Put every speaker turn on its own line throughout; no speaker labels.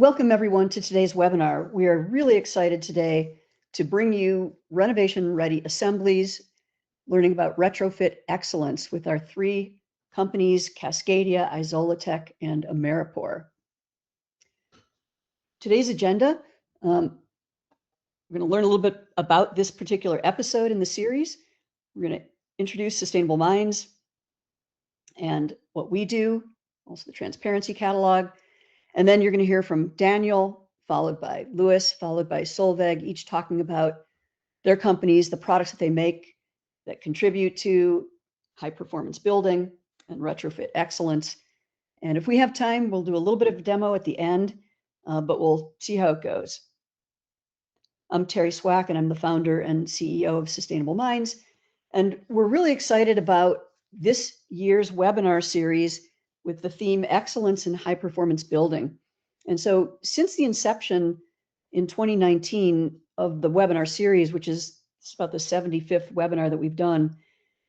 Welcome everyone to today's webinar. We are really excited today to bring you renovation-ready assemblies, learning about retrofit excellence with our three companies, Cascadia, Isolatek, and Neopor. Today's agenda, we're going to learn a little bit about this particular episode in the series. We're going to introduce Sustainable Minds and what we do, also the transparency catalog. And then you're going to hear from Daniel, followed by Lewis, followed by Solveig, each talking about their companies, the products that they make that contribute to high performance building and retrofit excellence. And if we have time, we'll do a little bit of a demo at the end, but we'll see how it goes. I'm Terry Swack, and I'm the founder and CEO of Sustainable Minds. And we're really excited about this year's webinar series with the theme Excellence in High Performance Building. And so since the inception in 2019 of the webinar series, which is about the 75th webinar that we've done,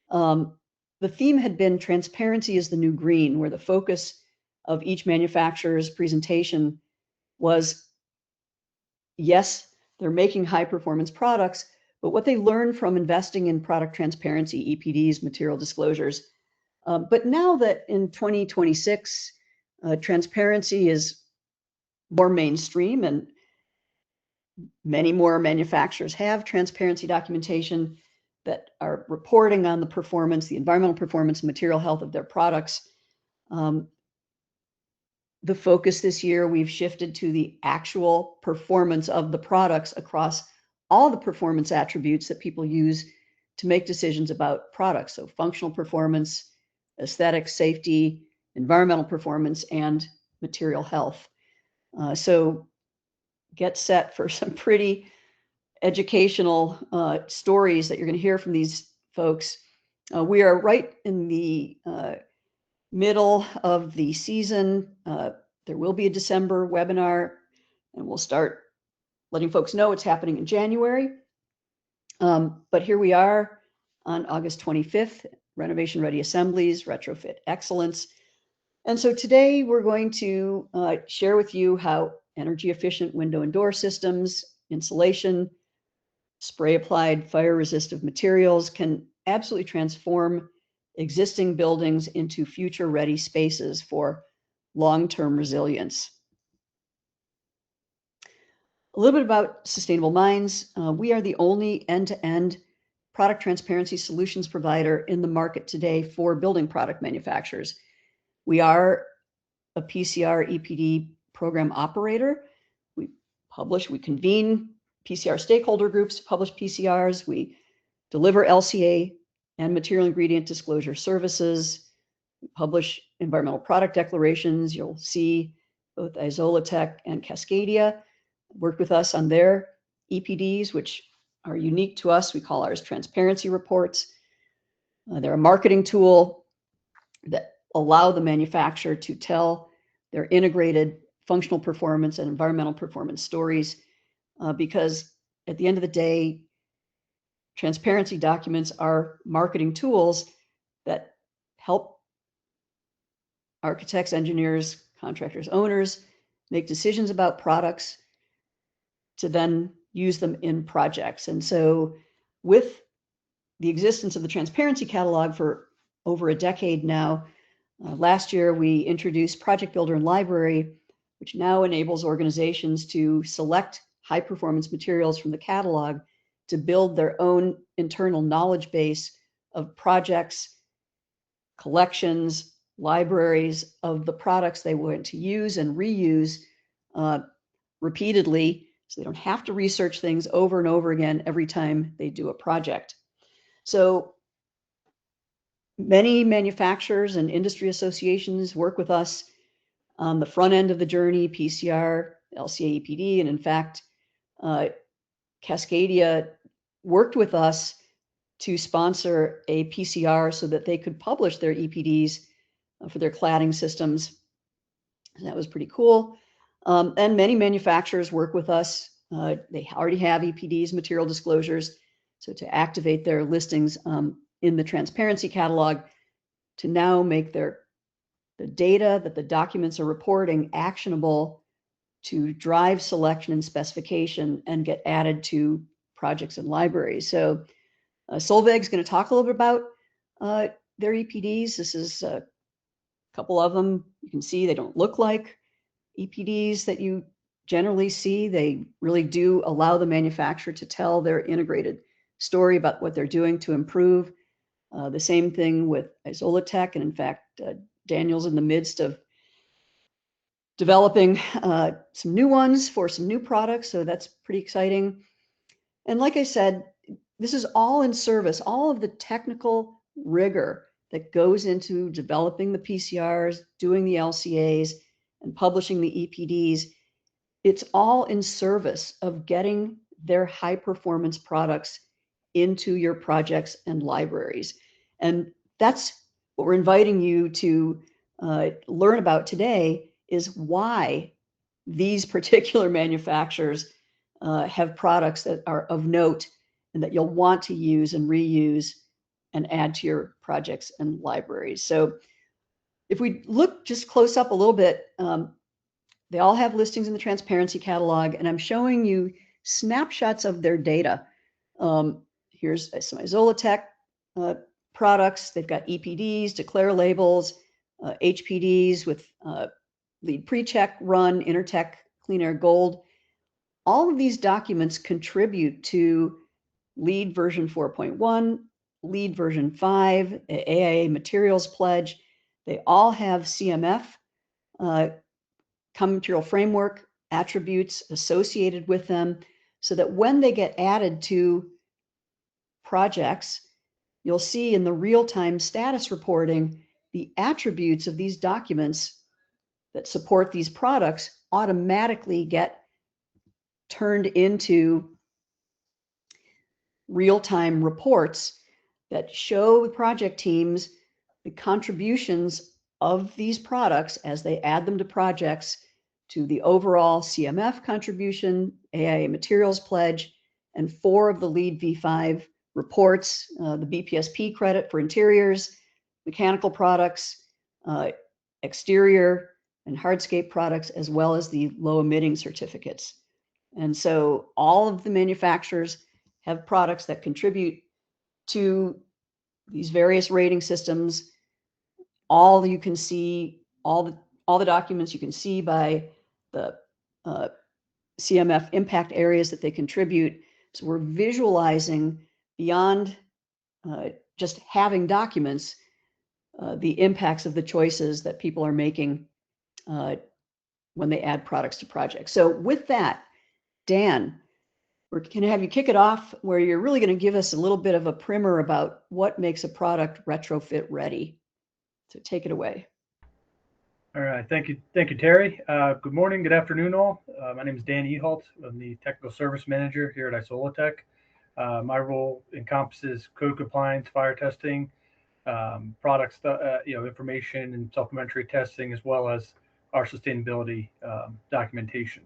the theme had been transparency is the new green, where the focus of each manufacturer's presentation was, yes, they're making high performance products, but what they learned from investing in product transparency, EPDs, material disclosures. But now that in 2026, transparency is more mainstream and many more manufacturers have transparency documentation that are reporting on the performance, the environmental performance, material health of their products. The focus this year, we've shifted to the actual performance of the products across all the performance attributes that people use to make decisions about products. So functional performance, aesthetics, safety, environmental performance, and material health. So get set for some pretty educational stories that you're going to hear from these folks. We are right in the middle of the season. There will be a December webinar, and we'll start letting folks know what's happening in January. But here we are on August 25th, Renovation-Ready Assemblies, Retrofit Excellence. And so today we're going to share with you how energy efficient window and door systems, insulation, spray applied fire resistive materials can absolutely transform existing buildings into future ready spaces for long-term resilience. A little bit about Sustainable Minds. We are the only end-to-end product transparency solutions provider in the market today for building product manufacturers. We are a PCR EPD program operator. We convene PCR stakeholder groups to publish PCRs. We deliver LCA and material ingredient disclosure services. We publish environmental product declarations. You'll see both Isolatek and Cascadia work with us on their EPDs, which are unique to us. We call ours transparency reports. They're a marketing tool that allow the manufacturer to tell their integrated functional performance and environmental performance stories, because at the end of the day, transparency documents are marketing tools that help architects, engineers, contractors, owners make decisions about products to then use them in projects. And so with the existence of the transparency catalog for over a decade now, last year we introduced Project Builder and Library, which now enables organizations to select high performance materials from the catalog to build their own internal knowledge base of projects, collections, libraries of the products they want to use and reuse repeatedly, so they don't have to research things over and over again every time they do a project. So many manufacturers and industry associations work with us on the front end of the journey, PCR, LCA, EPD, and in fact, Cascadia worked with us to sponsor a PCR so that they could publish their EPDs for their cladding systems. And that was pretty cool. And many manufacturers work with us. They already have EPDs, material disclosures. So to activate their listings in the transparency catalog to now make the data that the documents are reporting actionable to drive selection and specification and get added to projects and libraries. So Solveig's going to talk a little bit about their EPDs. This is a couple of them. You can see they don't look like EPDs that you generally see. They really do allow the manufacturer to tell their integrated story about what they're doing to improve. The same thing with Isolatek, and in fact, Daniel's in the midst of developing some new ones for some new products, so that's pretty exciting. And like I said, this is all in service, all of the technical rigor that goes into developing the PCRs, doing the LCAs, and publishing the EPDs. It's all in service of getting their high performance products into your projects and libraries. And that's what we're inviting you to learn about today, is why these particular manufacturers have products that are of note and that you'll want to use and reuse and add to your projects and libraries. So if we look just close up a little bit, they all have listings in the transparency catalog, and I'm showing you snapshots of their data. Here's some Isolatek products. They've got EPDs, declare labels, HPDs with lead pre-check, run, Intertech, Clean Air Gold. All of these documents contribute to LEED version 4.1, LEED version 5, AIA materials pledge. They all have CMF, Common Material Framework attributes associated with them, so that when they get added to projects, you'll see in the real-time status reporting, the attributes of these documents that support these products automatically get turned into real-time reports that show the project teams the contributions of these products as they add them to projects to the overall CMF contribution, AIA materials pledge, and 4 of the LEED V5 reports, the BPSP credit for interiors, mechanical products, exterior and hardscape products, as well as the low emitting certificates. And so all of the manufacturers have products that contribute to these various rating systems. All you can see, all the documents you can see by the CMF impact areas that they contribute. So we're visualizing beyond just having documents, the impacts of the choices that people are making when they add products to projects. So with that, Dan, we're going to have you kick it off, where you're really going to give us a little bit of a primer about what makes a product retrofit ready. So take it away.
All right, thank you, Terry. Good morning, good afternoon, all. My name is Dan Ehalt. I'm the Technical Service Manager here at Isolatek. My role encompasses code compliance, fire testing, products, information and supplementary testing, as well as our sustainability documentation.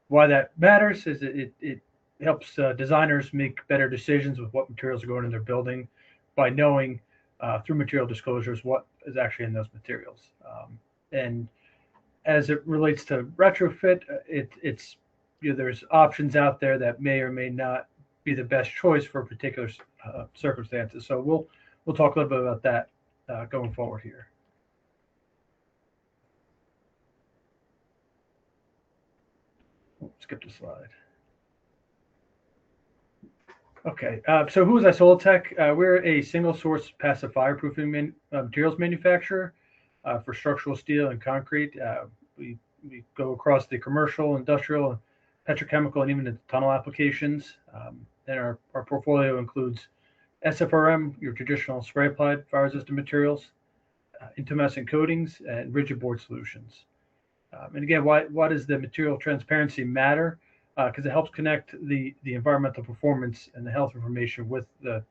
Why that matters is it helps designers make better decisions with what materials are going in their building by knowing through material disclosures what is actually in those materials. And as it relates to retrofit, it's there's options out there that may or may not be the best choice for particular circumstances. So we'll talk a little bit about that going forward here. Skip the slide. Okay, so who is Isolatek? We're a single source passive fireproofing materials manufacturer for structural steel and concrete. We go across the commercial, industrial, petrochemical, and even the tunnel applications. And our portfolio includes SFRM, your traditional spray applied fire resistant materials, intumescent coatings, and rigid board solutions. And again, why does the material transparency matter? Because it helps connect the environmental performance and the health information with the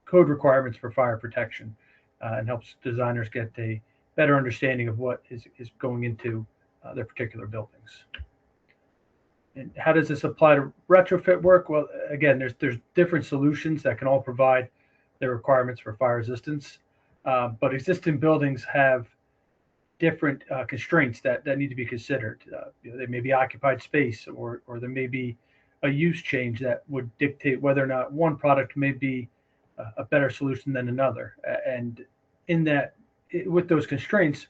code requirements for fire protection, and helps designers get a better understanding of what is going into their particular buildings. And how does this apply to retrofit work? Well, again, there's different solutions that can all provide the requirements for fire resistance, but existing buildings have different constraints that need to be considered. There may be occupied space, or there may be a use change that would dictate whether or not one product may be a better solution than another. And in that, with those constraints,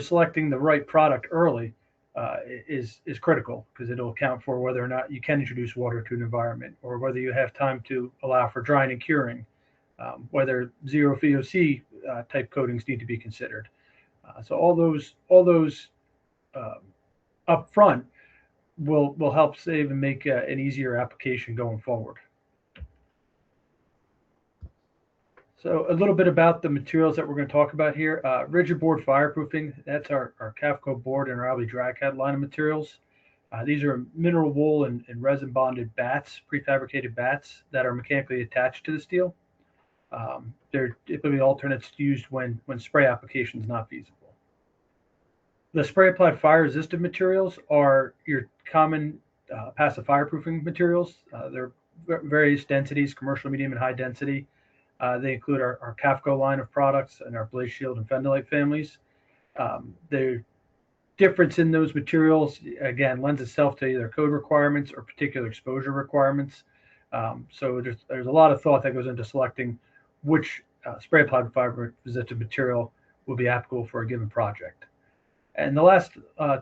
selecting the right product early is critical, because it'll account for whether or not you can introduce water to an environment, or whether you have time to allow for drying and curing, whether zero VOC type coatings need to be considered. So all those up front will help save and make an easier application going forward. So a little bit about the materials that we're going to talk about here. Rigid board fireproofing, that's our Cafco board and our Albee Dragcat line of materials. These are mineral wool and resin bonded bats, prefabricated bats that are mechanically attached to the steel. They're typically alternates used when spray application is not feasible. The spray applied fire resistive materials are your common passive fireproofing materials. They're various densities, commercial, medium, and high density. They include our Cafco line of products and our Blaze Shield and Fendalite families. The difference in those materials, again, lends itself to either code requirements or particular exposure requirements. So there's a lot of thought that goes into selecting which spray applied fiber resistive material will be applicable for a given project. And the last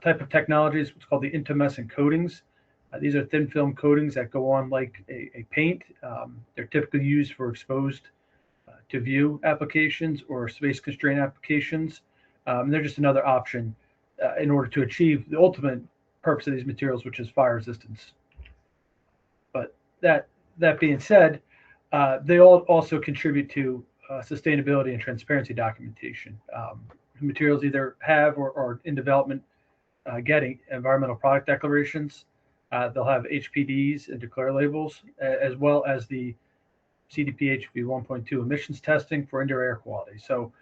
type of technology is what's called the intumescent coatings. These are thin film coatings that go on like a paint. They're typically used for exposed to view applications or space constraint applications. They're just another option in order to achieve the ultimate purpose of these materials, which is fire resistance. But that being said, they all also contribute to sustainability and transparency documentation. Materials either have or are in development getting environmental product declarations. They'll have HPDs and declare labels, as well as the CDP HV 1.2 emissions testing for indoor air quality. So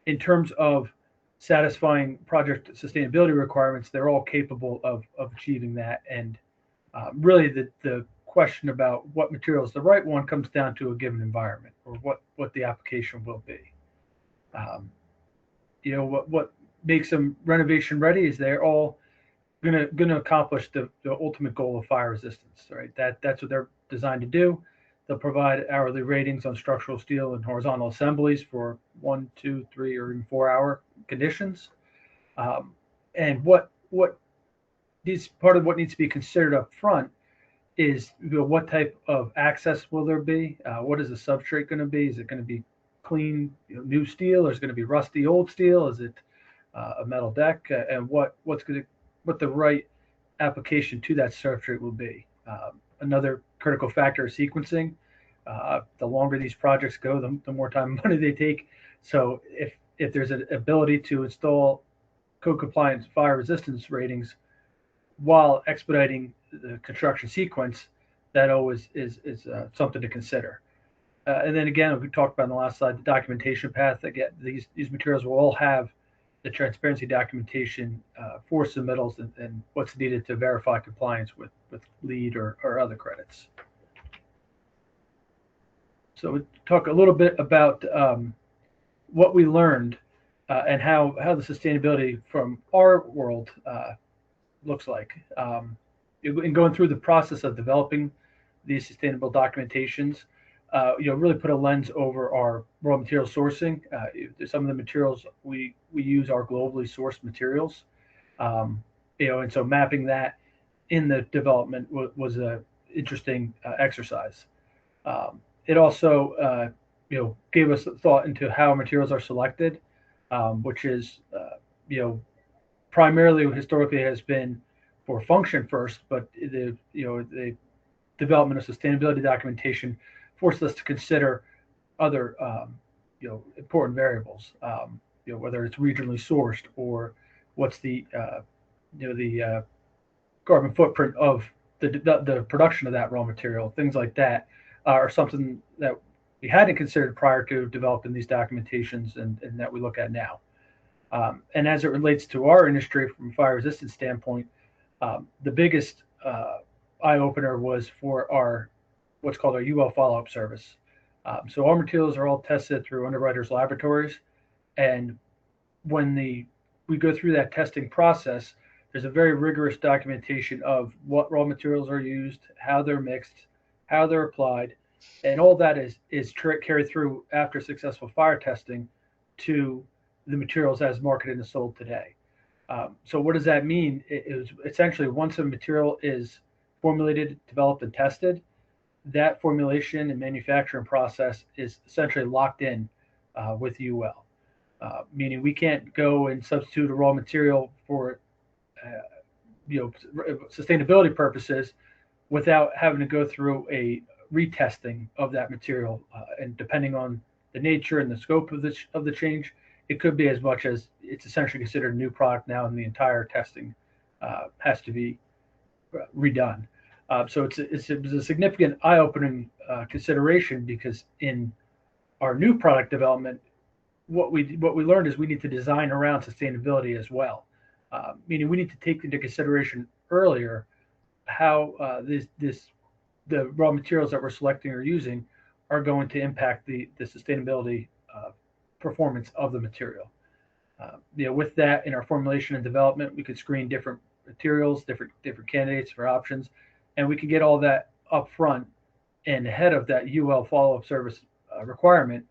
in terms of satisfying project sustainability requirements, they're all capable of achieving that. And really the question about what material is the right one comes down to a given environment, or what the application will be. What makes them renovation ready is they're all gonna accomplish the ultimate goal of fire resistance, right? That's what they're designed to do. They'll provide hourly ratings on structural steel and horizontal assemblies for 1, 2, 3, or even 4-hour conditions. And what needs part of what needs to be considered up front is what type of access will there be? What is the substrate going to be? Is it going to be clean, new steel, or is it going to be rusty old steel? Is it a metal deck? And what the right application to that substrate will be. Another critical factor is sequencing. The longer these projects go, the more time and money they take. So if there's an ability to install code compliance fire resistance ratings while expediting the construction sequence, that always is something to consider. And then again, we talked about on the last slide, the documentation path. Again, these materials will all have the transparency documentation for submittals and what's needed to verify compliance with LEED or other credits. So we talk a little bit about what we learned and how the sustainability from our world looks like. In going through the process of developing these sustainable documentations, really put a lens over our raw material sourcing. Some of the materials we use are globally sourced materials, and so mapping that in the development was a interesting exercise. It also gave us thought into how materials are selected, which is primarily historically has been for function first, but the development of sustainability documentation forced us to consider other important variables, whether it's regionally sourced or what's the carbon footprint of the production of that raw material. Things like that are something that we hadn't considered prior to developing these documentations and that we look at now. And as it relates to our industry from a fire resistance standpoint, the biggest eye-opener was for what's called our UL follow-up service. So our materials are all tested through Underwriters Laboratories, and when the we go through that testing process, there's a very rigorous documentation of what raw materials are used, how they're mixed, how they're applied, and all that is carried through after successful fire testing to the materials as marketed and sold today. So what does that mean? It is essentially once a material is formulated, developed, and tested, that formulation and manufacturing process is essentially locked in with UL. Meaning we can't go and substitute a raw material for uh, sustainability purposes without having to go through a retesting of that material. And depending on the nature and the scope of the change, it could be as much as it's essentially considered a new product now, and the entire testing has to be redone. So it's a significant eye-opening consideration, because in our new product development, what we learned is we need to design around sustainability as well. Meaning we need to take into consideration earlier how the raw materials that we're selecting or using are going to impact the sustainability performance of the material. With that, in our formulation and development, we could screen different materials, different candidates for options, and we could get all that up front and ahead of that UL follow-up service requirement,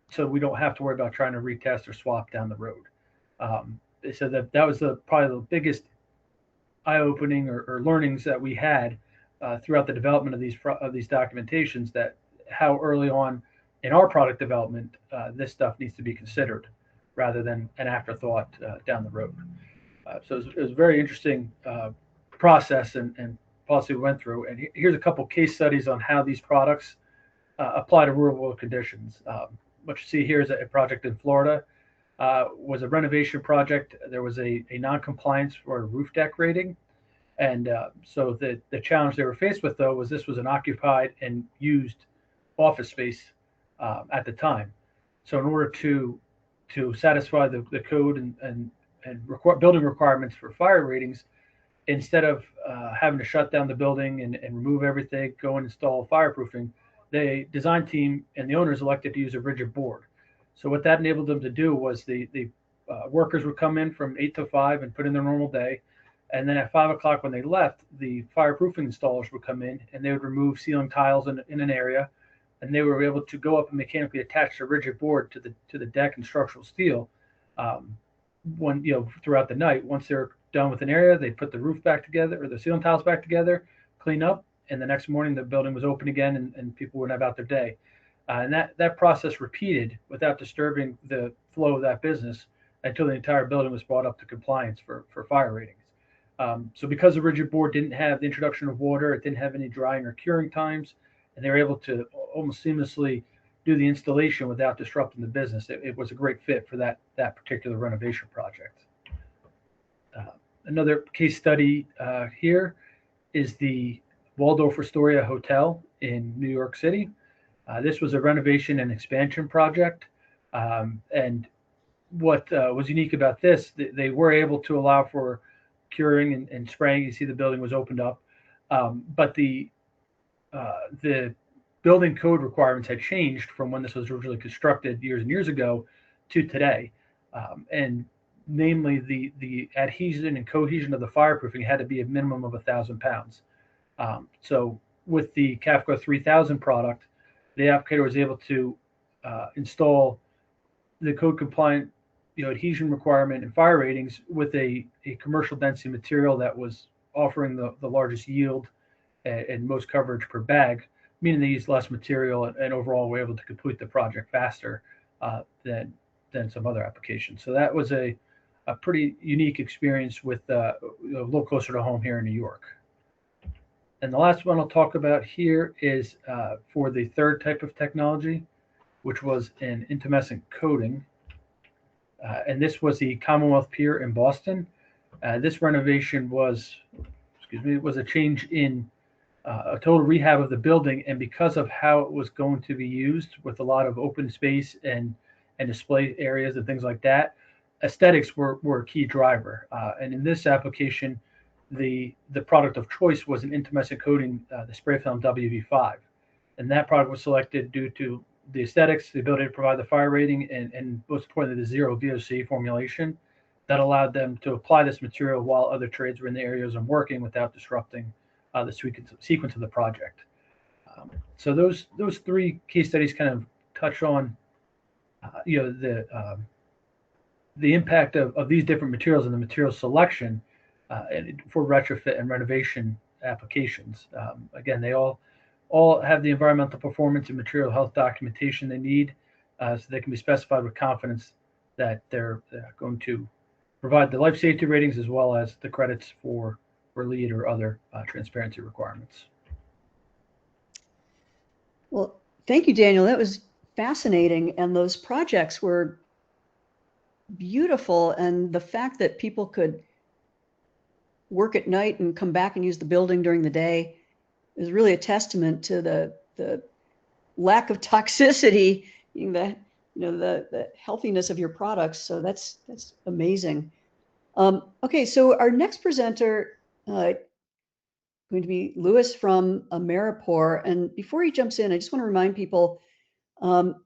so we don't have to worry about trying to retest or swap down the road. So that was probably the biggest eye-opening or learnings that we had throughout the development of these documentations, that how early on in our product development this stuff needs to be considered rather than an afterthought down the road. So it was a very interesting process and policy we went through. And here's a couple case studies on how these products apply to real world conditions. What you see here is a project in Florida. Was a renovation project. There was a non-compliance for a roof deck rating. And so the challenge they were faced with, though, was this was an occupied and used office space at the time. So in order to satisfy the code and building requirements for fire ratings, instead of having to shut down the building and remove everything, go and install fireproofing, the design team and the owners elected to use a rigid board. So what that enabled them to do was the workers would come in from 8 to 5 and put in their normal day. And then at 5 o'clock when they left, the fireproofing installers would come in and they would remove ceiling tiles in an area, and they were able to go up and mechanically attach a rigid board to the deck and structural steel. Throughout the night, once they're done with an area, they put the roof back together or the ceiling tiles back together, clean up, and the next morning the building was open again, and people went about their day. And that process repeated without disturbing the flow of that business until the entire building was brought up to compliance for fire ratings. So because the rigid board didn't have the introduction of water, it didn't have any drying or curing times, and they were able to almost seamlessly do the installation without disrupting the business. It was a great fit for that particular renovation project. Another case study here is the Waldorf Astoria Hotel in New York City. This was a renovation and expansion project. And what was unique about this, they were able to allow for curing and spraying. You see the building was opened up. But the building code requirements had changed from when this was originally constructed years and years ago to today. And namely, the adhesion and cohesion of the fireproofing had to be a minimum of 1,000 pounds. So with the CAFCO 3000 product, the applicator was able to install the code compliant adhesion requirement and fire ratings with a commercial density material that was offering the largest yield and most coverage per bag, meaning they used less material, and overall were able to complete the project faster than some other applications. So that was a pretty unique experience with a little closer to home here in New York. And the last one I'll talk about here is for the third type of technology, which was an intumescent coating. And this was the Commonwealth Pier in Boston. This renovation was a change in a total rehab of the building. And because of how it was going to be used with a lot of open space and display areas and things like that, aesthetics were a key driver. And in this application, the product of choice was an intumescent coating, the spray film WV5. And that product was selected due to the aesthetics, the ability to provide the fire rating, and most importantly, the zero VOC formulation. that allowed them to apply this material while other trades were in the areas I'm working without disrupting the sequence of the project. So those three case studies kind of touch on the impact of these different materials and the material selection for retrofit and renovation applications. Again, they all have the environmental performance and material health documentation they need, so they can be specified with confidence that they're going to provide the life safety ratings as well as the credits for LEED or other transparency requirements.
Well, thank you, Daniel. That was fascinating, and those projects were beautiful, and the fact that people could work at night and come back and use the building during the day is really a testament to the lack of toxicity, the healthiness of your products. So that's amazing. Okay, so our next presenter going to be Louis from Neopor, and before he jumps in, I just want to remind people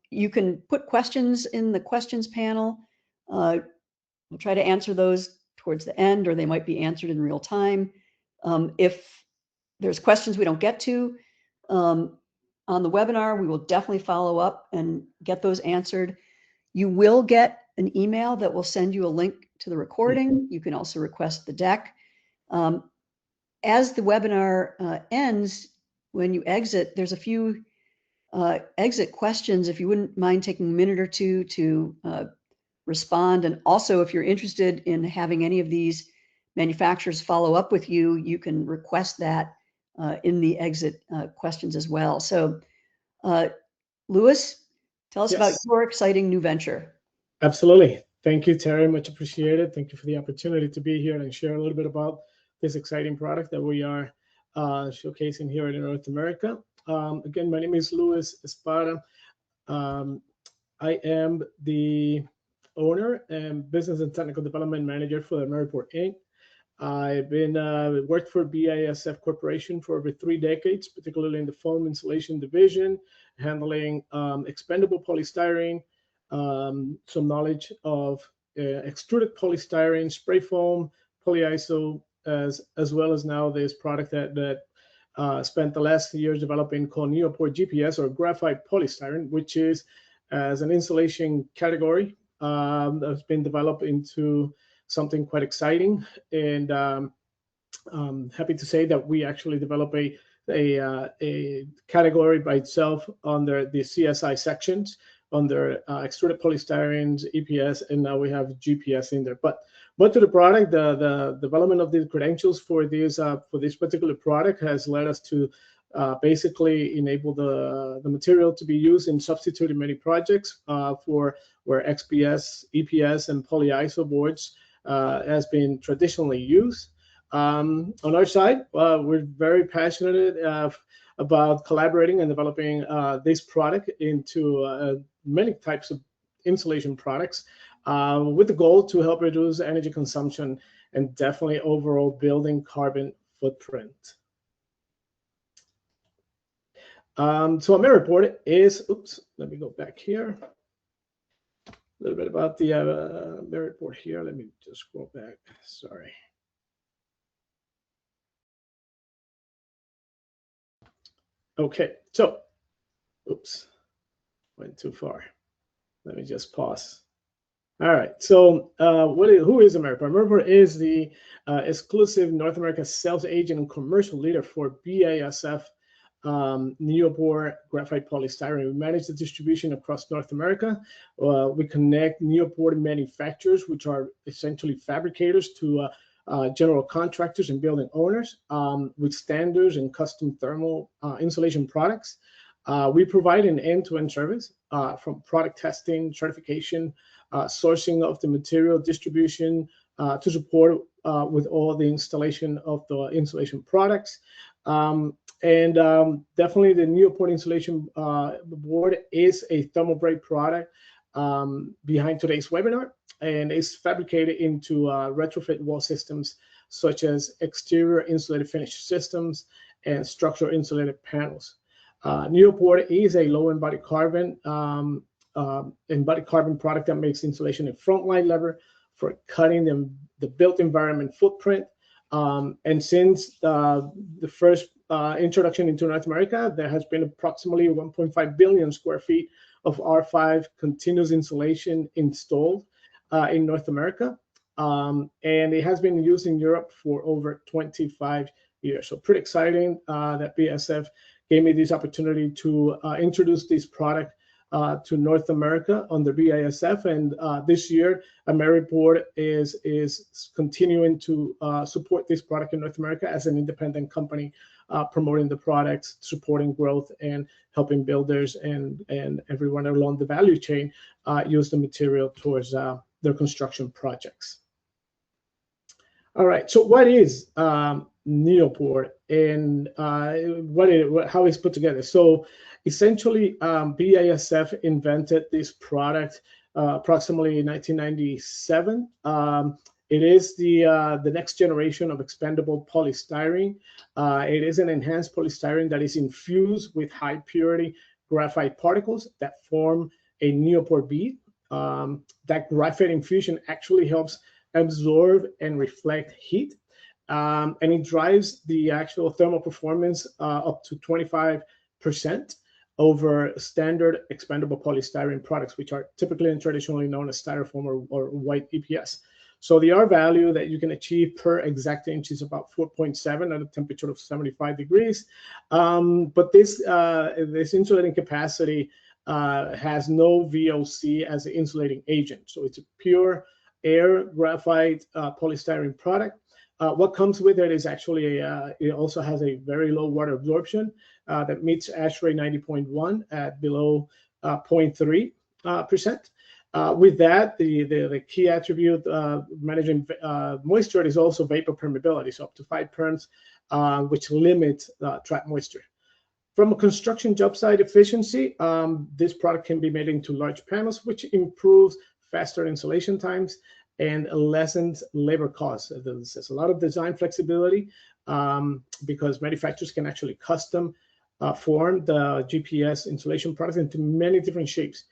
you can put questions in the questions panel. We'll try to answer those towards the end, or they might be answered in real time. If there's questions we don't get to on the webinar, we will definitely follow up and get those answered. You will get an email that will send you a link to the recording. You can also request the deck. As the webinar ends, when you exit, there's a few exit questions. If you wouldn't mind taking a minute or two to respond. And also, if you're interested in having any of these manufacturers follow up with you, you can request that in the exit questions as well. So, Louis, tell us about your exciting new venture.
Absolutely. Thank you, Terry. Much appreciated. Thank you for the opportunity to be here and share a little bit about this exciting product that we are showcasing here in North America. Again, my name is Louis Espada. I am the owner and business and technical development manager for the Neopor Inc. I've been worked for BASF Corporation for over 3 decades, particularly in the foam insulation division, handling expendable polystyrene, some knowledge of extruded polystyrene, spray foam, polyiso, as well as now this product that spent the last years developing called Neopor GPS, or graphite polystyrene, which is as an insulation category that's been developed into something quite exciting. And I'm happy to say that we actually developed a category by itself under the CSI sections, under extruded polystyrenes, EPS, and now we have GPS in there. But to the product, the development of the credentials for this particular product has led us to basically enable the material to be used in substituting many projects for where XPS, EPS, and polyiso boards has been traditionally used. On our side, we're very passionate about collaborating and developing this product into many types of insulation products with the goal to help reduce energy consumption and definitely overall building carbon footprint. So a report is, oops, let me go back here. A little bit about the report here. Let me just scroll back, sorry. Okay, so, oops, went too far. Let me just pause. All right, so who is Neopor? Neopor is the exclusive North America sales agent and commercial leader for BASF Neopor graphite polystyrene. We manage the distribution across North America. We connect Neopor manufacturers, which are essentially fabricators, to general contractors and building owners with standards and custom thermal insulation products. We provide an end-to-end service from product testing, certification, sourcing of the material, distribution, to support with all the installation of the insulation products. And definitely the Neopor insulation board is a thermal break product behind today's webinar, and is fabricated into retrofit wall systems such as exterior insulated finish systems and structural insulated panels. Neopor is a low embodied carbon product that makes insulation a frontline lever for cutting the built environment footprint. And since the first introduction into North America, there has been approximately 1.5 billion square feet of R5 continuous insulation installed in North America. And it has been used in Europe for over 25 years. So pretty exciting that BASF gave me this opportunity to introduce this product to North America under BASF. And this year, AmeriBoard is continuing to support this product in North America as an independent company, promoting the products, supporting growth, and helping builders and everyone along the value chain use the material towards their construction projects. All right, so what is Neopor and how it's put together? So essentially, BASF invented this product approximately in 1997. It is the next generation of expandable polystyrene. It is an enhanced polystyrene that is infused with high purity graphite particles that form a Neopor bead. That graphite infusion actually helps absorb and reflect heat, and it drives the actual thermal performance up to 25% over standard expandable polystyrene products, which are typically and traditionally known as styrofoam or white EPS. So the R value that you can achieve per exact inch is about 4.7 at a temperature of 75 degrees. But this insulating capacity has no VOC as an insulating agent. So it's a pure air graphite polystyrene product. What comes with it is actually it also has a very low water absorption that meets ASHRAE 90.1 at below 0.3%. With that, the key attribute managing moisture is also vapor permeability, so up to 5 perms, which limits trap moisture. From a construction job site efficiency, this product can be made into large panels, which improves faster installation times and lessens labor costs. There's a lot of design flexibility because manufacturers can actually custom form the GPS insulation product into many different shapes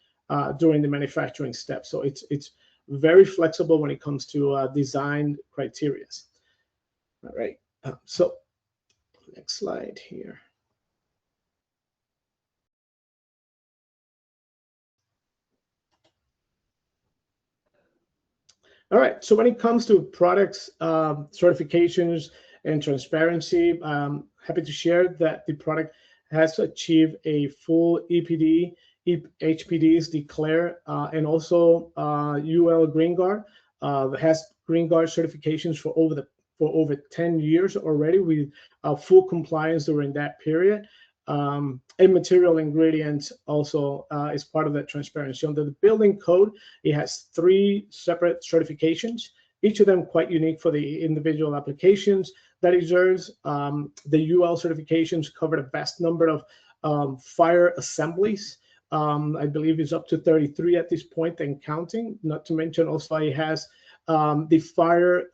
during the manufacturing step. So it's very flexible when it comes to design criteria. All right, so next slide here. All right, so when it comes to products, certifications, and transparency, I'm happy to share that the product has achieved a full EPD, HPDs declare, and also UL Green Guard. Has Green Guard certifications for over 10 years already with full compliance during that period. And material ingredients also is part of that transparency. Under the building code, it has 3 separate certifications, each of them quite unique for the individual applications that it serves. The UL certifications cover a vast number of fire assemblies. I believe it's up to 33 at this point and counting, not to mention also it has the fire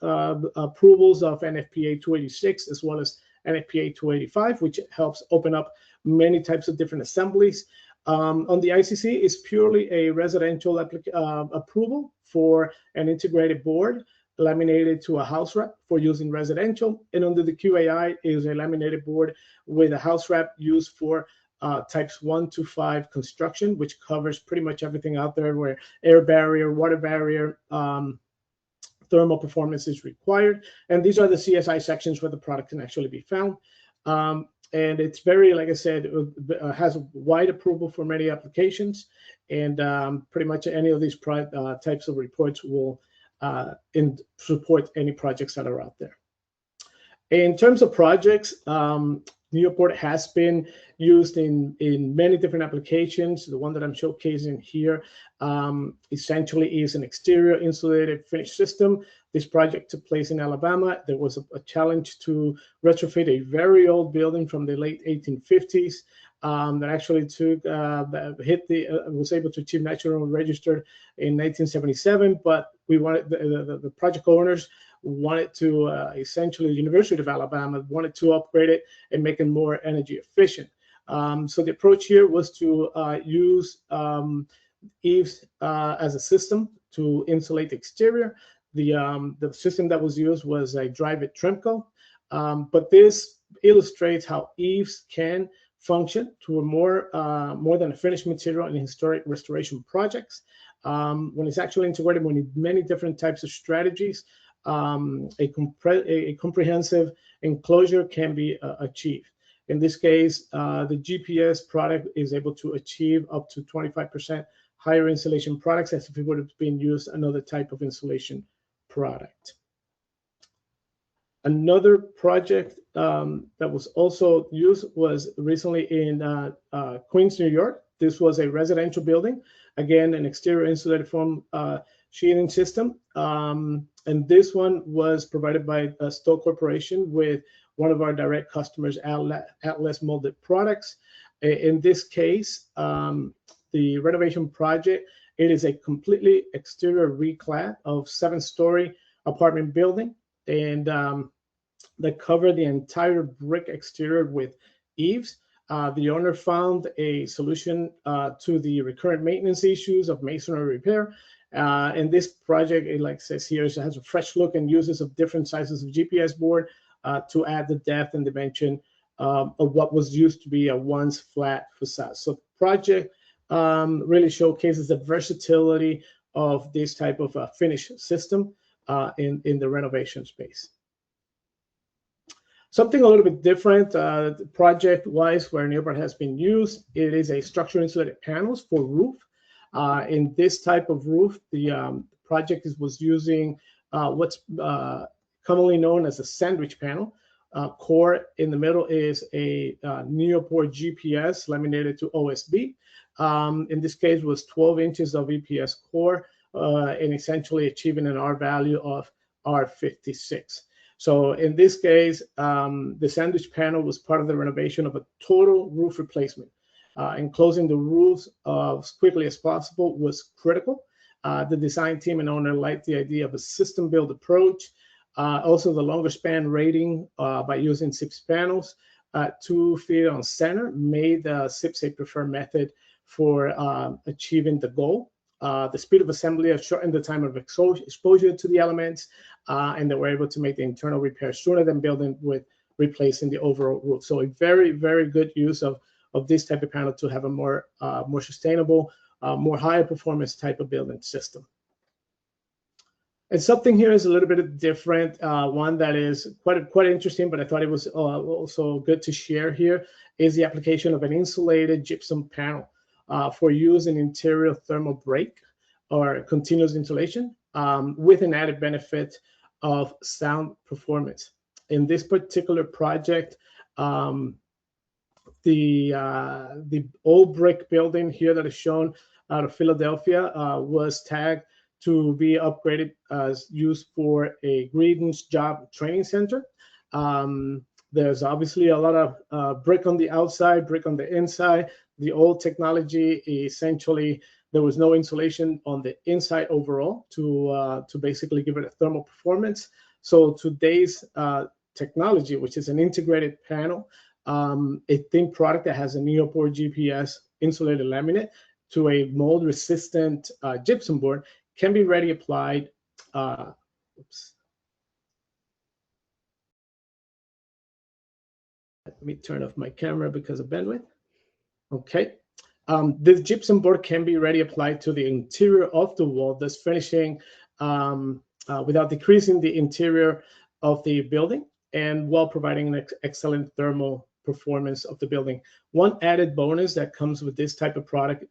approvals of NFPA 286 as well as NFPA 285, which helps open up many types of different assemblies. On the ICC, it's purely a residential approval for an integrated board laminated to a house wrap for use in residential. And under the QAI is a laminated board with a house wrap used for types 1 to 5 construction, which covers pretty much everything out there where air barrier, water barrier, thermal performance is required. And these are the CSI sections where the product can actually be found. And it's very, like I said, has a wide approval for many applications. And pretty much any of these types of reports will support any projects that are out there. In terms of projects, Neopor has been used in many different applications. The one that I'm showcasing here essentially is an exterior insulated finish system. This project took place in Alabama. There was a challenge to retrofit a very old building from the late 1850s that actually was able to achieve national register in 1977. But we wanted the project owners wanted to essentially the University of Alabama wanted to upgrade it and make it more energy efficient. So the approach here was to use eaves as a system to insulate the exterior. The system that was used was a Drive-It Trimco, but this illustrates how eaves can function to a more than a finished material in historic restoration projects. When it's actually integrated with many different types of strategies, a comprehensive enclosure can be achieved. In this case, the GPS product is able to achieve up to 25% higher insulation products as if it would have been used another type of insulation product. Another project that was also used was recently in Queens, New York. This was a residential building, again, an exterior insulated foam sheathing system. And this one was provided by Stoll Corporation with one of our direct customers, Atlas Molded Products. In this case, the renovation project, it is a completely exterior reclad of 7-story apartment building, and that covered the entire brick exterior with eaves. The owner found a solution to the recurrent maintenance issues of masonry repair. And this project, like it says here, has a fresh look and uses of different sizes of GPS board to add the depth and dimension of what was used to be a once flat facade. So the project really showcases the versatility of this type of finish system in the renovation space. Something a little bit different project-wise where Neopor has been used, it is a structural insulated panels for roof. In this type of roof, the project was using what's commonly known as a sandwich panel. Core in the middle is a Neopor GPS laminated to OSB. In this case, was 12 inches of EPS core and essentially achieving an R value of R56. So in this case, the sandwich panel was part of the renovation of a total roof replacement. Enclosing the roofs as quickly as possible was critical. The design team and owner liked the idea of a system build approach. Also, the longer span rating by using SIPS panels, 2 feet on center, made SIPS a preferred method for achieving the goal. The speed of assembly has shortened the time of exposure to the elements, and they were able to make the internal repair sooner than building with replacing the overall roof. So a very, very good use of this type of panel to have a more sustainable, more higher performance type of building system. And something here is a little bit different, one that is quite interesting, but I thought it was also good to share here, is the application of an insulated gypsum panel for use in interior thermal break or continuous insulation with an added benefit of sound performance. In this particular project, the old brick building here that is shown out of Philadelphia was tagged to be upgraded as used for a Greetings Job Training Center. There's obviously a lot of brick on the outside, brick on the inside. The old technology, essentially, there was no insulation on the inside overall to basically give it a thermal performance. So today's technology, which is an integrated panel, a thin product that has a Neopor GPS insulated laminate to a mold-resistant gypsum board, can be ready applied. Oops. Let me turn off my camera because of bandwidth. Okay. This gypsum board can be ready applied to the interior of the wall, thus finishing without decreasing the interior of the building and while providing an excellent thermal performance of the building. One added bonus that comes with this type of product,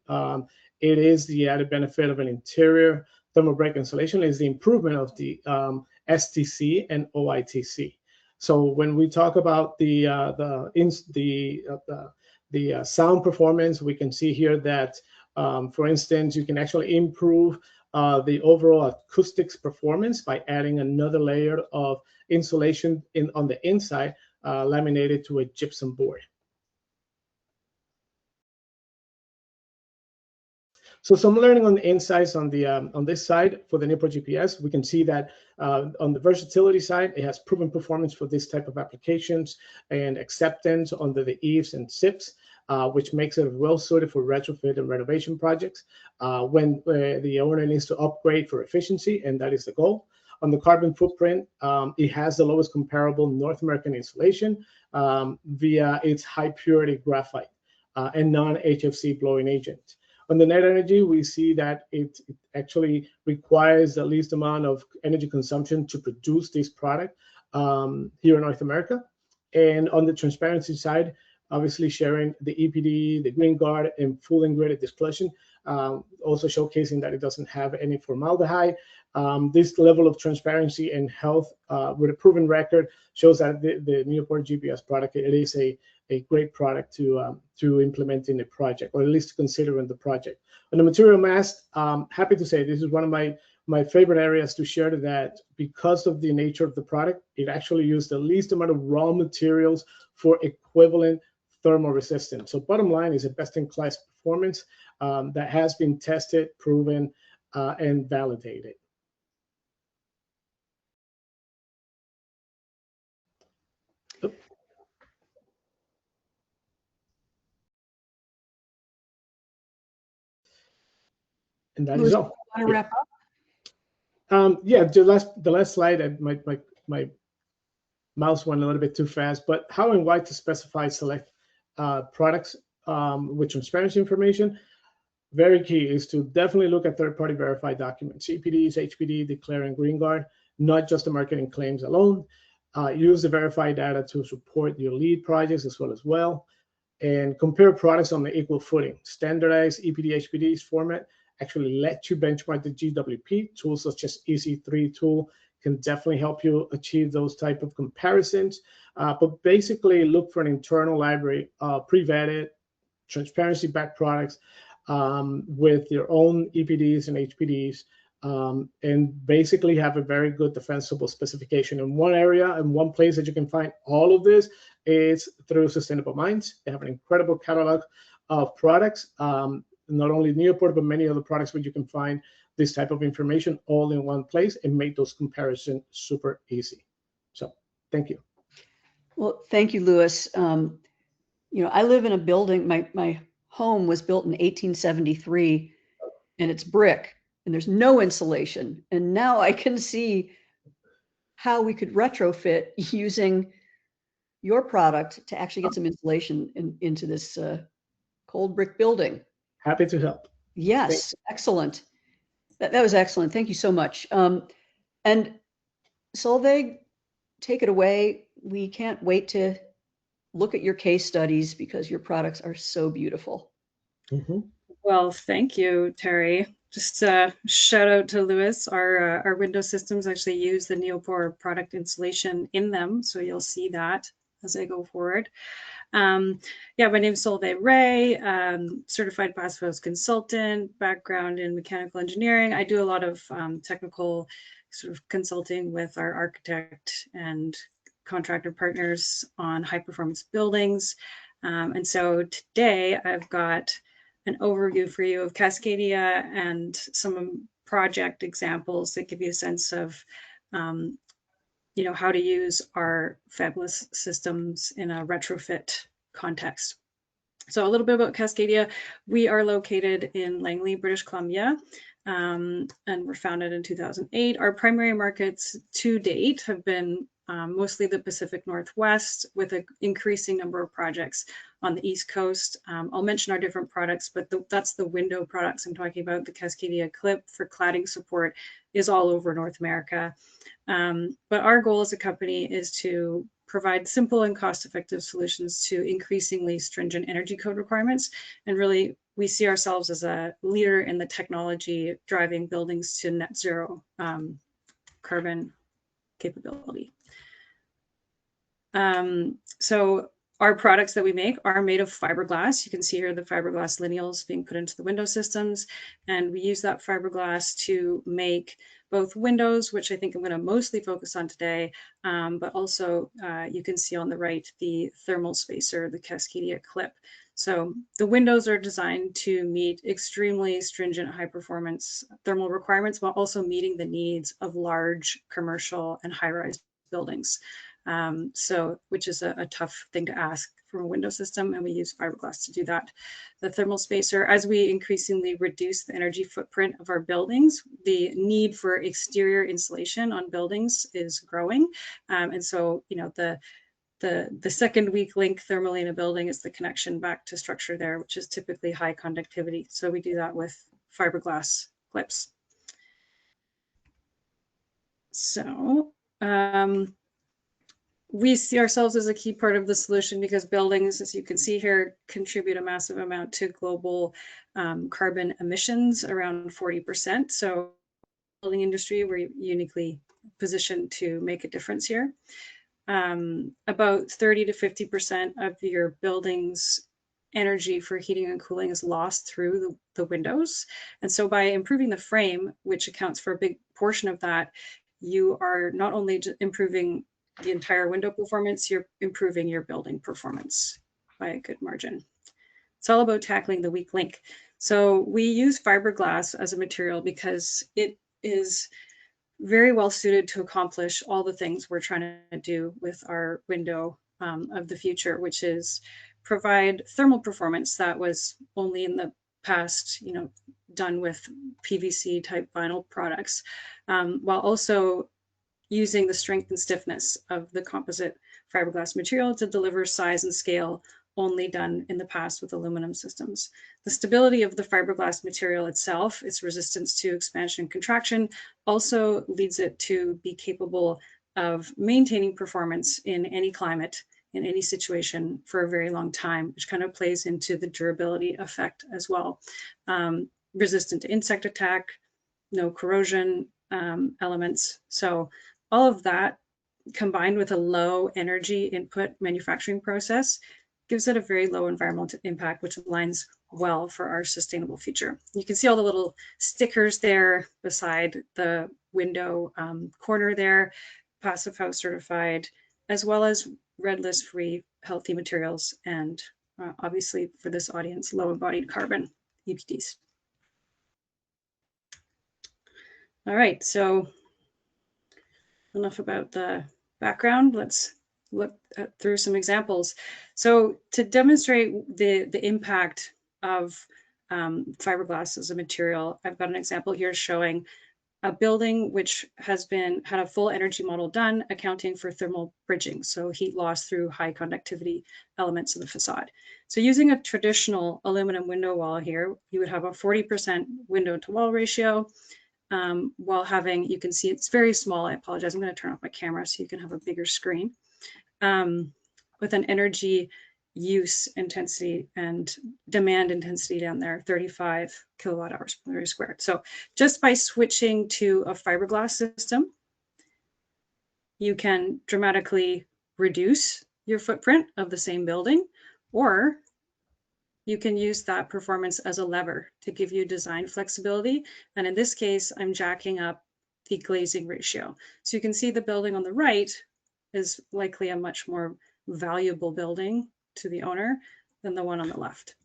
it is the added benefit of an interior thermal break insulation, is the improvement of the STC and OITC. So when we talk about the sound performance, we can see here that, for instance, you can actually improve the overall acoustics performance by adding another layer of insulation on the inside, laminated to a gypsum board. So some learning on the insides on this side for the Neopor GPS. We can see that on the versatility side, it has proven performance for this type of applications and acceptance under the eaves and SIPs, which makes it well suited for retrofit and renovation projects when the owner needs to upgrade for efficiency, and that is the goal. On the carbon footprint, it has the lowest comparable North American insulation via its high purity graphite and non-HFC blowing agent. On the net energy, we see that it actually requires the least amount of energy consumption to produce this product here in North America. And on the transparency side, obviously sharing the EPD, the green guard, and full integrated disclosure, also showcasing that it doesn't have any formaldehyde. This level of transparency and health with a proven record shows that the Neopor GPS product, it is a great product to implement in a project, or at least to consider in the project. On the material mass, happy to say this is one of my favorite areas to share, that because of the nature of the product, it actually used the least amount of raw materials for equivalent thermal resistance. So bottom line is a best-in-class performance that has been tested, proven, and validated. And that is all.
Want to wrap up?
Yeah, the last slide, my mouse went a little bit too fast, but how and why to specify select products with transparency information. Very key is to definitely look at third-party verified documents, EPDs, HPD, Declare, and Green Guard, not just the marketing claims alone. Use the verified data to support your lead projects as well, and compare products on the equal footing. Standardized EPD, HPDs format actually let you benchmark the GWP. Tools such as EC3 tool can definitely help you achieve those type of comparisons. But basically look for an internal library, pre-vetted, transparency-backed products with your own EPDs and HPDs, and basically have a very good defensible specification. In one area and one place that you can find all of this is through Sustainable Minds. They have an incredible catalog of products, not only Neopor, but many other products where you can find this type of information all in one place and make those comparisons super easy. So thank you.
Well, thank you, Louis. You know, I live in a building, my home was built in 1873 and it's brick and there's no insulation. And now I can see how we could retrofit using your product to actually get some insulation into this cold brick building.
Happy to help.
Yes, excellent. That was excellent. Thank you so much. And Solveig, take it away. We can't wait to look at your case studies because your products are so beautiful.
Mm-hmm.
Well, thank you, Terry. Just shout out to Louis. Our window systems actually use the Neopor product insulation in them, so you'll see that as I go forward. Yeah, my name is Solveig Ray, certified passive house consultant, background in mechanical engineering. I do a lot of technical sort of consulting with our architect and contractor partners on high performance buildings. And so today I've got an overview for you of Cascadia and some project examples that give you a sense of you know, how to use our fabulous systems in a retrofit context. So a little bit about Cascadia. We are located in Langley, British Columbia, and we're founded in 2008. Our primary markets to date have been mostly the Pacific Northwest, with an increasing number of projects on the East Coast. I'll mention our different products, but that's the window products I'm talking about. The Cascadia clip for cladding support is all over North America. But our goal as a company is to provide simple and cost-effective solutions to increasingly stringent energy code requirements. And really, we see ourselves as a leader in the technology driving buildings to net zero carbon capability. So our products that we make are made of fiberglass. You can see here the fiberglass lineals being put into the window systems. And we use that fiberglass to make both windows, which I think I'm going to mostly focus on today, but also you can see on the right the thermal spacer, the Cascadia clip. So the windows are designed to meet extremely stringent high performance thermal requirements while also meeting the needs of large commercial and high-rise buildings. which is a tough thing to ask from a window system, and we use fiberglass to do that. The thermal spacer, as we increasingly reduce the energy footprint of our buildings, the need for exterior insulation on buildings is growing. And so, you know, the second weak link thermally in a building is the connection back to structure there, which is typically high conductivity. So we do that with fiberglass clips. So we see ourselves as a key part of the solution because buildings, as you can see here, contribute a massive amount to global carbon emissions, around 40%. So building industry, we're uniquely positioned to make a difference here. About 30 to 50% of your building's energy for heating and cooling is lost through the windows. And so by improving the frame, which accounts for a big portion of that, you are not only improving the entire window performance, you're improving your building performance by a good margin. It's all about tackling the weak link. So we use fiberglass as a material because it is very well suited to accomplish all the things we're trying to do with our window of the future, which is provide thermal performance that was only in the past, you know, done with PVC type vinyl products, while also using the strength and stiffness of the composite fiberglass material to deliver size and scale only done in the past with aluminum systems. The stability of the fiberglass material itself, its resistance to expansion and contraction, also leads it to be capable of maintaining performance in any climate, in any situation for a very long time, which kind of plays into the durability effect as well. Resistant to insect attack, no corrosion elements. So all of that combined with a low energy input manufacturing process gives it a very low environmental impact, which aligns well for our sustainable future. You can see all the little stickers there beside the window corner there, Passive House certified, as well as red list free healthy materials, and obviously for this audience, low embodied carbon, EPDs. All right, so enough about the background. Let's look through some examples. So to demonstrate the impact of fiberglass as a material, I've got an example here showing a building which had a full energy model done, accounting for thermal bridging, so heat loss through high conductivity elements of the facade. So using a traditional aluminum window wall here, you would have a 40% window to wall ratio, while having, you can see it's very small. I apologize. I'm going to turn off my camera so you can have a bigger screen, with an energy use intensity and demand intensity down there, 35 kilowatt hours per meter squared. So just by switching to a fiberglass system, you can dramatically reduce your footprint of the same building, or you can use that performance as a lever to give you design flexibility. And in this case, I'm jacking up the glazing ratio. So you can see the building on the right is likely a much more valuable building to the owner than the one on the left.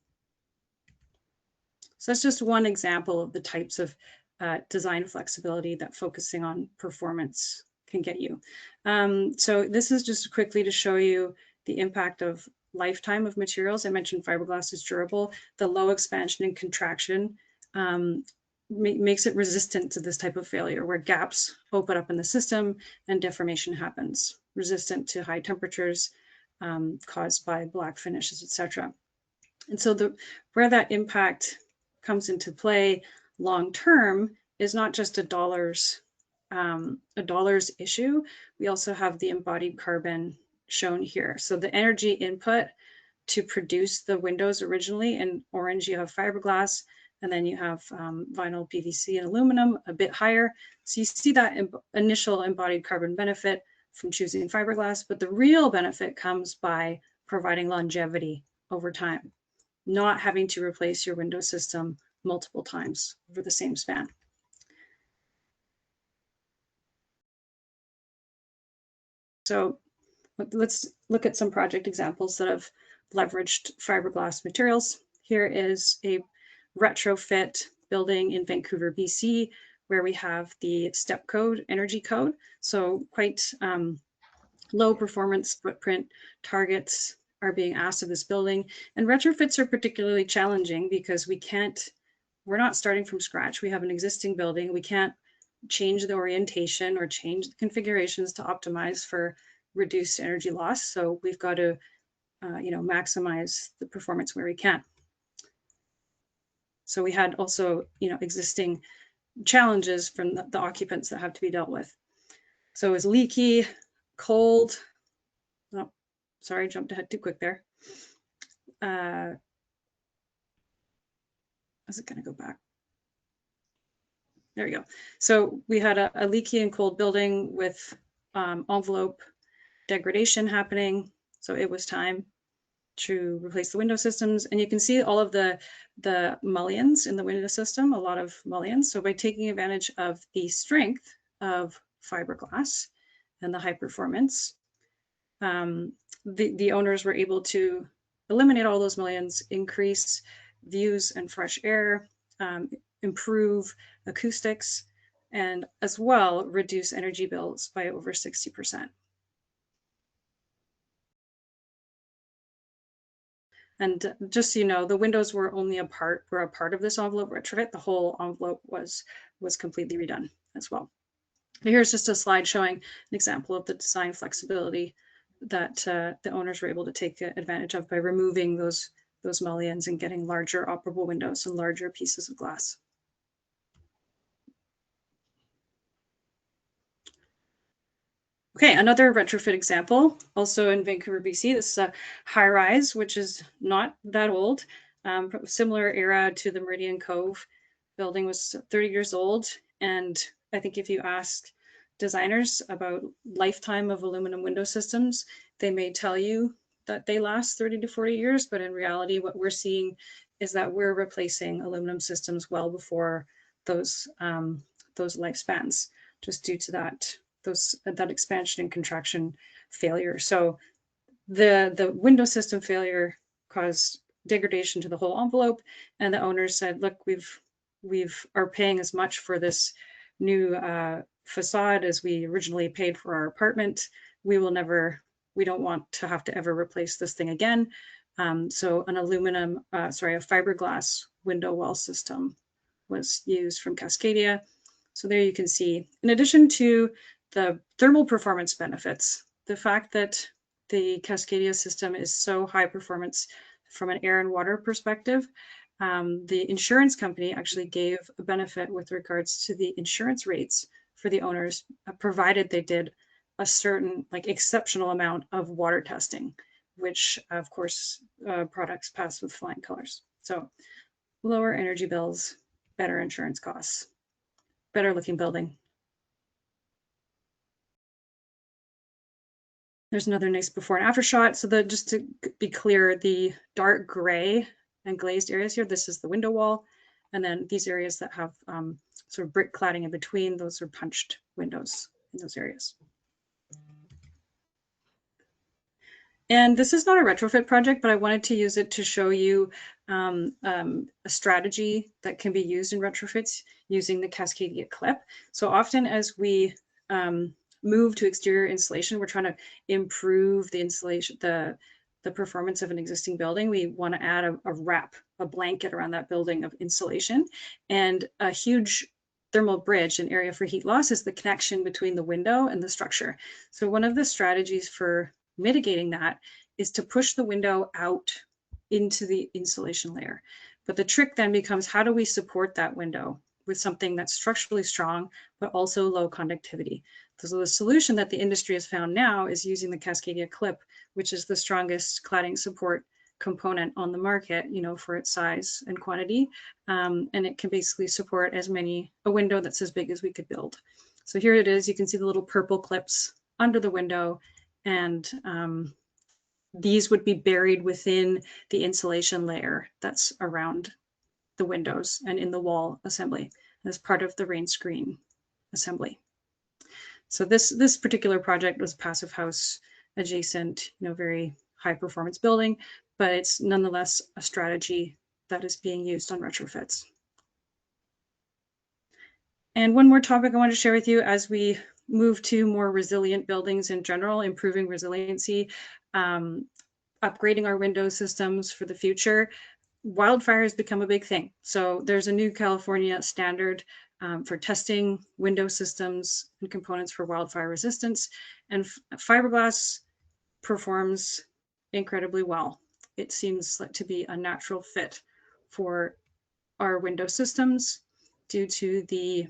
So that's just one example of the types of design flexibility that focusing on performance can get you. So this is just quickly to show you the impact of lifetime of materials. I mentioned fiberglass is durable. The low expansion and contraction makes it resistant to this type of failure where gaps open up in the system and deformation happens, resistant to high temperatures caused by black finishes, etc. And so where that impact comes into play long term is not just a dollars issue. We also have the embodied carbon shown here. So the energy input to produce the windows originally, in orange you have fiberglass, and then you have vinyl, PVC, and aluminum a bit higher. So you see that initial embodied carbon benefit from choosing fiberglass, but the real benefit comes by providing longevity over time, not having to replace your window system multiple times over the same span. So let's look at some project examples that have leveraged fiberglass materials. Here is a retrofit building in Vancouver, BC, where we have the STEP code, energy code. So quite low performance footprint targets are being asked of this building. And retrofits are particularly challenging because we're not starting from scratch. We have an existing building. We can't change the orientation or change the configurations to optimize for reduced energy loss. So we've got to, maximize the performance where we can. So we had also, existing challenges from the occupants that have to be dealt with. So it was leaky, cold. Oh, sorry, jumped ahead too quick there. Is it going to go back? There we go. So we had a leaky and cold building with envelope degradation happening. So it was time to replace the window systems. And you can see all of the mullions in the window system, a lot of mullions. So by taking advantage of the strength of fiberglass and the high performance, the owners were able to eliminate all those mullions, increase views and fresh air, improve acoustics, and as well reduce energy bills by over 60%. And just so you know, the windows were only a part of this envelope retrofit. The whole envelope was completely redone as well. Here's just a slide showing an example of the design flexibility that the owners were able to take advantage of by removing those mullions and getting larger operable windows and larger pieces of glass. Okay, another retrofit example, also in Vancouver, BC. This is a high-rise, which is not that old. Similar era to the Meridian Cove building, was 30 years old. And I think if you ask designers about lifetime of aluminum window systems, they may tell you that they last 30 to 40 years. But in reality, what we're seeing is that we're replacing aluminum systems well before those lifespans, just due to that expansion and contraction failure. So the window system failure caused degradation to the whole envelope, and the owners said, look, we are paying as much for this new facade as we originally paid for our apartment. We don't want to have to ever replace this thing again. So a fiberglass window wall system was used from Cascadia. So there you can see, in addition to the thermal performance benefits, the fact that the Cascadia system is so high performance from an air and water perspective, the insurance company actually gave a benefit with regards to the insurance rates for the owners, provided they did a certain exceptional amount of water testing, which of course products pass with flying colors. So lower energy bills, better insurance costs, better looking building. There's another nice before and after shot. So just to be clear, the dark gray and glazed areas here, this is the window wall. And then these areas that have sort of brick cladding in between, those are punched windows in those areas. And this is not a retrofit project, but I wanted to use it to show you a strategy that can be used in retrofits using the Cascadia clip. So often as we move to exterior insulation, we're trying to improve the insulation, the performance of an existing building. We want to add a wrap, a blanket around that building of insulation. And a huge thermal bridge, an area for heat loss, is the connection between the window and the structure. So one of the strategies for mitigating that is to push the window out into the insulation layer. But the trick then becomes, how do we support that window with something that's structurally strong, but also low conductivity? So the solution that the industry has found now is using the Cascadia clip, which is the strongest cladding support component on the market, for its size and quantity. And it can basically support a window that's as big as we could build. So here it is. You can see the little purple clips under the window, and these would be buried within the insulation layer that's around the windows and in the wall assembly as part of the rain screen assembly. So this particular project was passive house adjacent, very high performance building, but it's nonetheless a strategy that is being used on retrofits. And one more topic I want to share with you as we move to more resilient buildings in general, improving resiliency, upgrading our window systems for the future, wildfires become a big thing. So there's a new California standard for testing window systems and components for wildfire resistance, and fiberglass performs incredibly well. It seems like to be a natural fit for our window systems due to the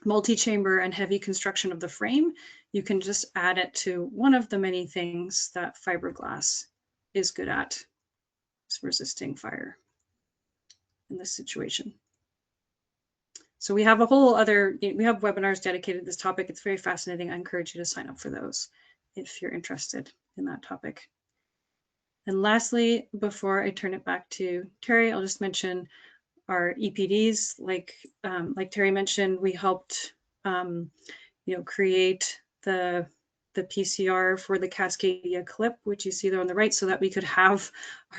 multi-chamber and heavy construction of the frame. You can just add it to one of the many things that fiberglass is good at, is resisting fire in this situation. So we have a whole other, we have webinars dedicated to this topic. It's very fascinating. I encourage you to sign up for those if you're interested in that topic. And lastly, before I turn it back to Terry, I'll just mention our EPDs. Like Terry mentioned, we helped create the PCR for the Cascadia clip, which you see there on the right, so that we could have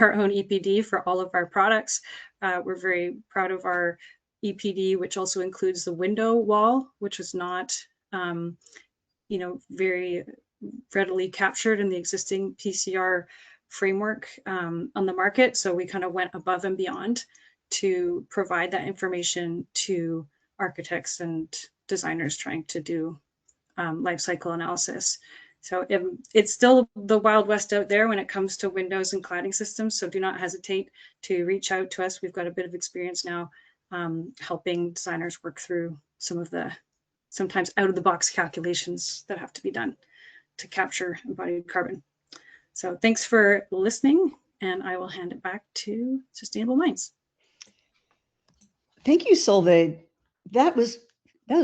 our own EPD for all of our products. We're very proud of our EPD, which also includes the window wall, which was not, very readily captured in the existing PCR framework on the market. So we kind of went above and beyond to provide that information to architects and designers trying to do life cycle analysis. So it's still the Wild West out there when it comes to windows and cladding systems. So do not hesitate to reach out to us. We've got a bit of experience now helping designers work through some of the sometimes out of the box calculations that have to be done to capture embodied carbon. So thanks for listening, and I will hand it back to Sustainable Minds.
Thank you, Solveig. That was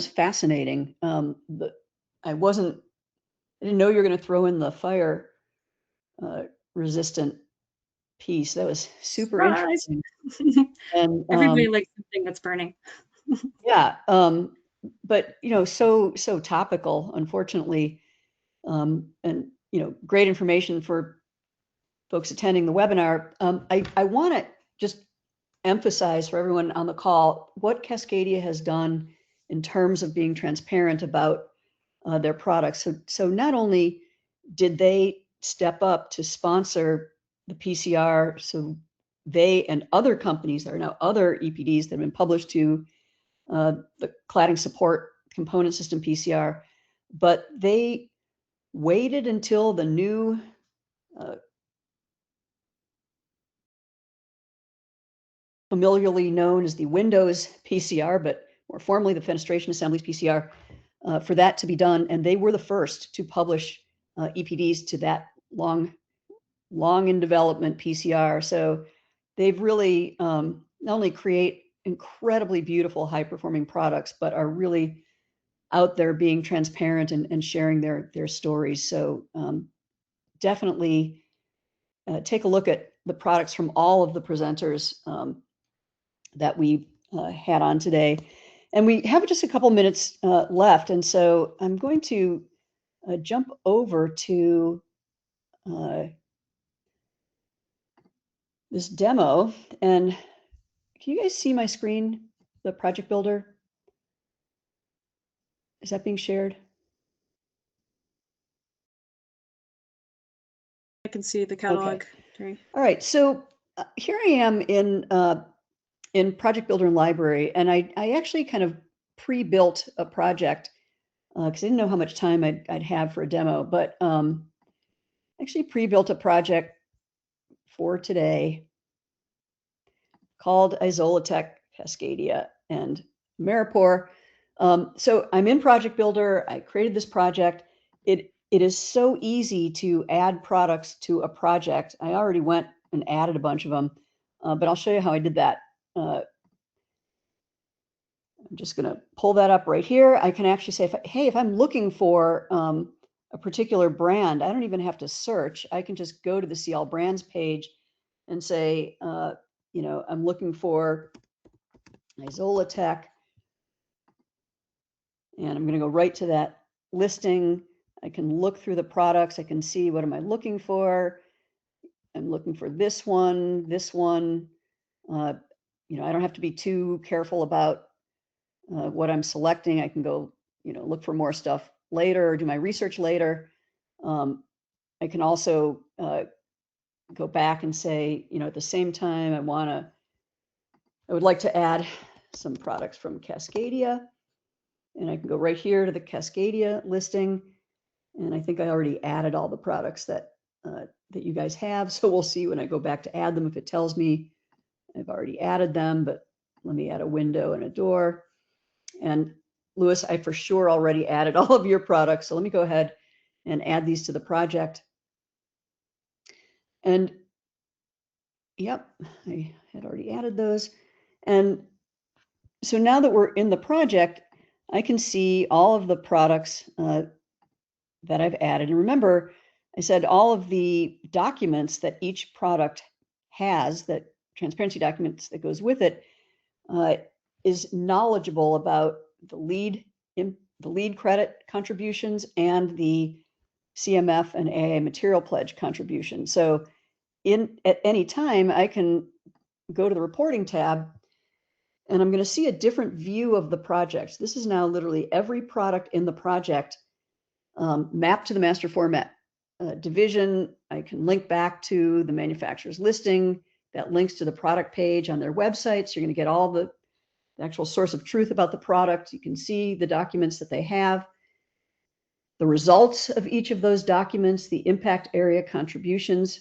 fascinating. I didn't know you were going to throw in the fire resistant piece. That was super interesting.
And everybody likes something that's burning.
Yeah, but so topical, unfortunately, and great information for folks attending the webinar. I want to just emphasize for everyone on the call what Cascadia has done in terms of being transparent about their products. So not only did they step up to sponsor the PCR, so they and other companies, there are now other EPDs that have been published to the cladding support component system PCR, but they waited until the new familiarly known as the Windows PCR, but more formally the Fenestration Assemblies PCR, for that to be done. And they were the first to publish EPDs to that long in development PCR. So they've really not only create incredibly beautiful, high performing products, but are really out there being transparent and sharing their stories. So definitely take a look at the products from all of the presenters that we had on today. And we have just a couple minutes left. And so I'm going to jump over to this demo. And can you guys see my screen, the project builder? Is that being shared?
I can see the catalog.
Okay. All right. So here I am in Project Builder and Library, and I actually kind of pre-built a project because I didn't know how much time I'd have for a demo, but actually pre-built a project for today called Isolatek, Cascadia, and Neopor. So I'm in Project Builder. I created this project. It is so easy to add products to a project. I already went and added a bunch of them, but I'll show you how I did that. I'm just going to pull that up right here. I can actually say, hey, if I'm looking for a particular brand, I don't even have to search. I can just go to the CL Brands page and say, I'm looking for Isolatek, and I'm going to go right to that listing. I can look through the products. I can see what am I looking for. I'm looking for this one. I don't have to be too careful about what I'm selecting. I can go, look for more stuff later or do my research later, I can also go back and say, at the same time, I would like to add some products from Cascadia, and I can go right here to the Cascadia listing. And I think I already added all the products that you guys have. So we'll see when I go back to add them if it tells me I've already added them, but let me add a window and a door. And Louis, I for sure already added all of your products. So let me go ahead and add these to the project. And yep, I had already added those. And so now that we're in the project, I can see all of the products that I've added. And remember, I said all of the documents that each product has, that transparency documents that goes with it, is knowledgeable about the lead credit contributions and the CMF and AA material pledge contribution. So at any time, I can go to the reporting tab and I'm going to see a different view of the project. This is now literally every product in the project mapped to the master format division. I can link back to the manufacturer's listing that links to the product page on their website. So you're going to get all the actual source of truth about the product. You can see the documents that they have, the results of each of those documents, the impact area contributions.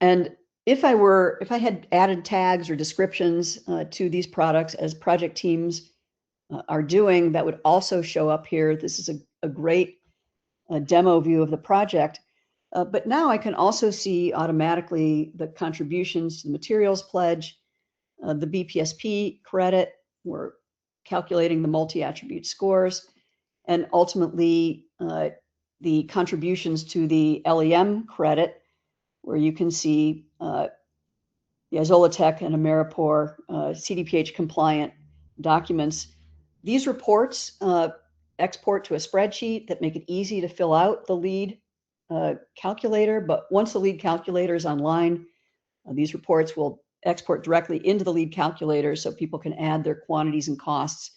And if I had added tags or descriptions to these products as project teams are doing, that would also show up here. This is a great demo view of the project. But now I can also see automatically the contributions to the materials pledge, the BPSP credit. We're calculating the multi-attribute scores, and ultimately the contributions to the LEM credit, where you can see the Isolatek and Ameripor CDPH compliant documents. These reports export to a spreadsheet that make it easy to fill out the lead calculator. But once the lead calculator is online, these reports will export directly into the lead calculator so people can add their quantities and costs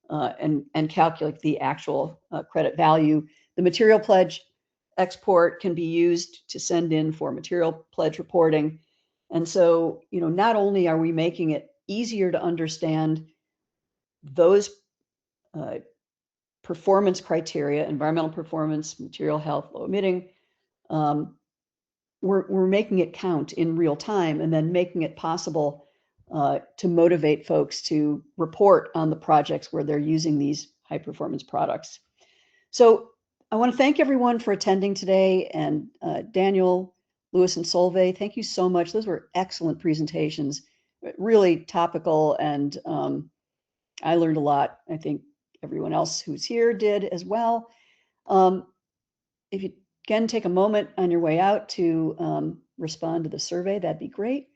and calculate the actual credit value. The material pledge export can be used to send in for material pledge reporting. And so, not only are we making it easier to understand those performance criteria, environmental performance, material health, low emitting, we're making it count in real time and then making it possible to motivate folks to report on the projects where they're using these high performance products. So I want to thank everyone for attending today, and Daniel, Louis, and Solveig, thank you so much. Those were excellent presentations, really topical, and I learned a lot. I think everyone else who's here did as well. If you can take a moment on your way out to respond to the survey, that'd be great.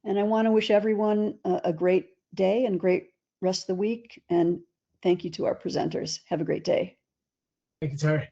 And I want to wish everyone a great day and great rest of the week. And thank you to our presenters. Have a great day.
Thank you, Terry.